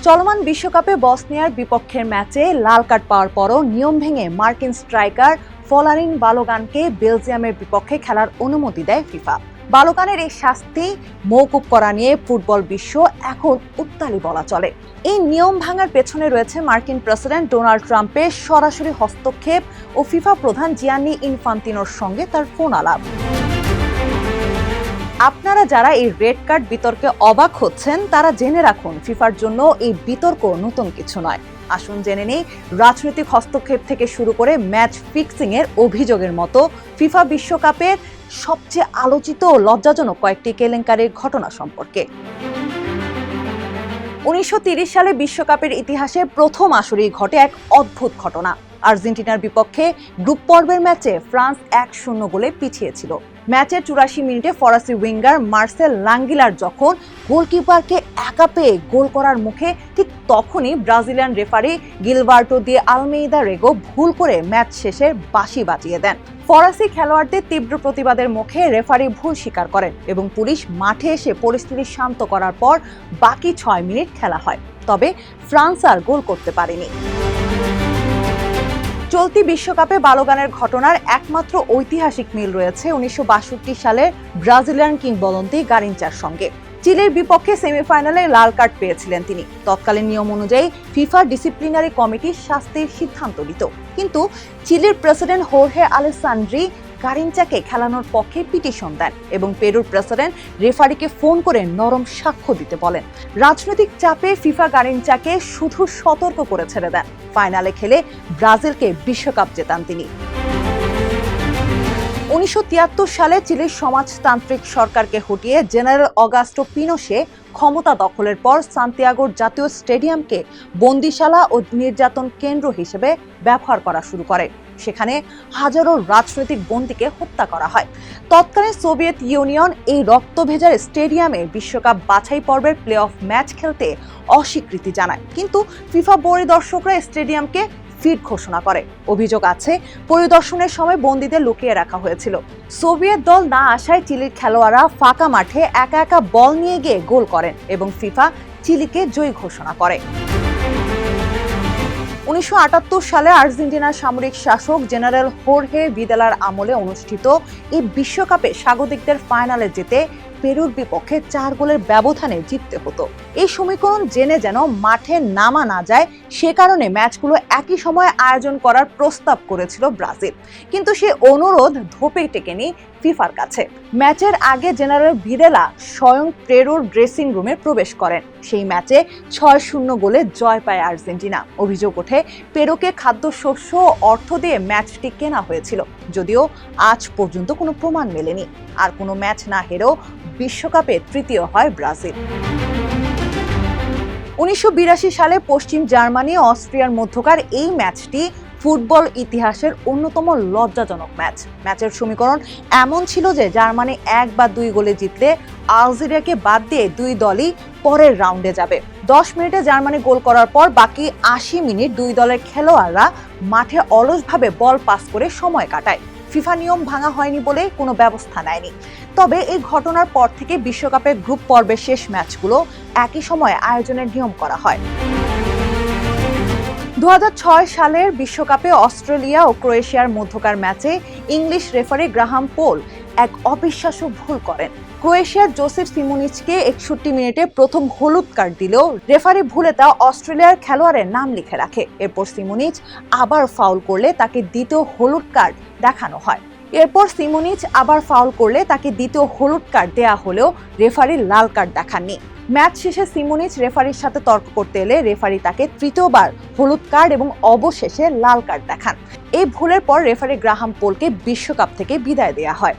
চলমান বিশ্বকাপে বসনিয়ার বিপক্ষের ম্যাচে লাল কার্ড পাওয়ার পরও নিয়ম ভেঙে মার্কিন স্ট্রাইকার ফলারিন বালোগানকে বেলজিয়ামের বিপক্ষে খেলার অনুমতি দেয় ফিফা। বালোগানের এই শাস্তি মওকুফ করা নিয়ে ফুটবল বিশ্ব এখন উত্তালি বলা চলে। এই নিয়ম ভাঙার পেছনে রয়েছে মার্কিন প্রেসিডেন্ট ডোনাল্ড ট্রাম্পের সরাসরি হস্তক্ষেপ ও ফিফা প্রধান জিয়ান্নি ইনফান্তিনোর সঙ্গে তার ফোন আলাপ। আপনারা যারা এই রেড কার্ড বিতর্কে অবাক হচ্ছেন তারা জেনে রাখুন, ফিফার জন্য এই বিতর্ক নতুন কিছু নয়। আসুন জেনে নেই রাজনৈতিক হস্তক্ষেপ থেকে শুরু করে ম্যাচ ফিক্সিং এর অভিযোগের মতো ফিফা বিশ্বকাপের সবচেয়ে আলোচিত ও লজ্জাজনক কয়েকটি কেলেঙ্কারির ঘটনা সম্পর্কে। 1930 সালে বিশ্বকাপের ইতিহাসে প্রথম আসরেই ঘটে এক অদ্ভুত ঘটনা। আর্জেন্টিনার বিপক্ষে গ্রুপ পর্বের ম্যাচে ফ্রান্স 1-0 গোলে পিছিয়ে ছিল। ম্যাচের 84 মিনিটে ফরাসি উইঙ্গার মার্সেল লাঙ্গিলার যখন গোলকিপারকে একা পেয়ে গোল করার মুখে, ঠিক তখনই ব্রাজিলিয়ান রেফারি গিলবার্টো দি আলমেইদা রেগো ভুল করে ম্যাচ শেষের বাঁশি বাজিয়ে দেন। ফরাসি খেলোয়াড়দের তীব্র প্রতিবাদের মুখে রেফারি ভুল স্বীকার করেন এবং পুলিশ মাঠে এসে পরিস্থিতি শান্ত করার পর বাকি 6 মিনিট খেলা হয়। তবে ফ্রান্স আর গোল করতে পারেনি। চলতি বিশ্বকাপে বালোগানের ঘটনার একমাত্র ঐতিহাসিক মিল রয়েছে 1962 সালের ব্রাজিলিয়ান কিংবদন্তি গারিনচার সঙ্গে। চিলির বিপক্ষে সেমিফাইনালে লাল কার্ড পেয়েছিলেন তিনি। তৎকালীন নিয়ম অনুযায়ী ফিফা ডিসিপ্লিনারি কমিটি শাস্তির সিদ্ধান্ত নিত, কিন্তু চিলির প্রেসিডেন্ট হোর্হে আলেসান্দ্রি গারিনচাকে খেলানোর পক্ষে পিটিশন দেন এবং পেরুর প্রেসিডেন্ট রেফারিকে ফোন করে নরম সাক্ষ্য দিতে বলেন। রাজনৈতিক চাপে ফিফা গারিনচাকে শুধু সতর্ক করে ছেড়ে দেন। ফাইনালে খেলে ব্রাজিলকে বিশ্বকাপ জেতান তিনি। 1973 সালে চিলির সমাজতান্ত্রিক সরকারকে হটিয়ে জেনারেল অগাস্টো পিনোশে ক্ষমতা দখলের পর সান্তিয়াগোর জাতীয় স্টেডিয়ামকে বন্দিশালা ও নির্যাতন কেন্দ্র হিসেবে ব্যবহার করা শুরু করে। সেখানে হাজারো রাজনৈতিক বন্দীকে হত্যা করা হয়। তৎকালীন সোভিয়েত ইউনিয়ন এই রক্তভেজার স্টেডিয়ামে বিশ্বকাপ বাছাই পর্বের প্লে অফ ম্যাচ খেলতে অস্বীকৃতি জানায়, কিন্তু ফিফা পরিদর্শকরা স্টেডিয়ামকে ফিট ঘোষণা করে। অভিযোগ আছে পরিদর্শনের সময় বন্দীদের লুকিয়ে রাখা হয়েছিল। সোভিয়েত দল না আসায় চিলির খেলোয়াড়রা ফাঁকা মাঠে একা একা বল নিয়ে গিয়ে গোল করেন এবং ফিফা চিলিকে জয়ী ঘোষণা করে। 1978 সালে আর্জেন্টিনার সামরিক শাসক জেনারেল হোর্হে ভিদালার আমলে অনুষ্ঠিত এই বিশ্বকাপে স্বাগতিকদের ফাইনালে যেতে পেরুর বিপক্ষে 4 গোলের ব্যবধানে জিততে হতো। এই সমীকরণ জেনে যেন মাঠে নামা না যায় সে কারণে ম্যাচগুলো একই সময়ে আয়োজন করার প্রস্তাব করেছিল ব্রাজিল, কিন্তু সে অনুরোধ ধোপে টেকেনি ফিফার কাছে। ম্যাচের আগে জেনারেল ভিদেলা স্বয়ং পেরুর ড্রেসিং রুমে প্রবেশ করেন। সেই ম্যাচে 6-0 গোলে জয় পায় আর্জেন্টিনা। অভিযোগ ওঠে পেরুকে খাদ্যশস্য ও অর্থ দিয়ে ম্যাচটি কেনা হয়েছিল, যদিও আজ পর্যন্ত কোনো প্রমাণ মেলেনি। আর কোনো ম্যাচ না হেরেও বিশ্বকাপে তৃতীয় হয় ব্রাজিল। 1982 সালে পশ্চিম জার্মানি ও অস্ট্রিয়ার মধ্যকার এই ম্যাচটি ফুটবল ইতিহাসের অন্যতম লজ্জাজনক ম্যাচ। ম্যাচের সমীকরণ এমন ছিল যে জার্মানি 1 বা 2 গোলে জিতলে আলজেরিয়াকে বাদ দিয়ে 2 দলই পরের রাউন্ডে যাবে। 10 মিনিটে জার্মানি গোল করার পর বাকি 80 মিনিট 2 দলের খেলোয়াড়রা মাঠে অলসভাবে বল পাস করে সময় কাটায়। ফিফা নিয়ম ভাঙা হয়নি বলে কোনো ব্যবস্থা নেয়নি। তবে এই ঘটনার পর থেকে বিশ্বকাপের গ্রুপ পর্বের শেষ ম্যাচগুলো একই সময়ে আয়োজনের নিয়ম করা হয়। 2006 সালের বিশ্বকাপে অস্ট্রেলিয়া ও ক্রোয়েশিয়ার মধ্যকার ম্যাচে ইংলিশ রেফারি গ্রাহাম পোল এক অবিশ্বাস্য ভুল করেন। ক্রোয়েশিয়ার জোসেফ সিমোনিচকে 61 মিনিটে প্রথম হলুদ কার্ড দিলেও রেফারি ভুলে তা অস্ট্রেলিয়ার খেলোয়াড়ের নাম লিখে রাখে। এরপর সিমোনিচ আবার ফাউল করলে তাকে দ্বিতীয় হলুদ কার্ড দেখানো হয়। এরপর সিমোনিচ আবার ফাউল করলে তাকে দ্বিতীয় হলুদ কার্ড দেয়া হলেও রেফারি লাল কার্ড দেখাননি। ম্যাচ শেষে সিমোনিচ রেফারির সাথে তর্ক করতে এলে রেফারি তাকে তৃতীয়বার হলুদ কার্ড এবং অবশেষে লাল কার্ড দেখান। এই ভুলের পর রেফারি গ্রাহাম পোলকে বিশ্বকাপ থেকে বিদায় দেয়া হয়।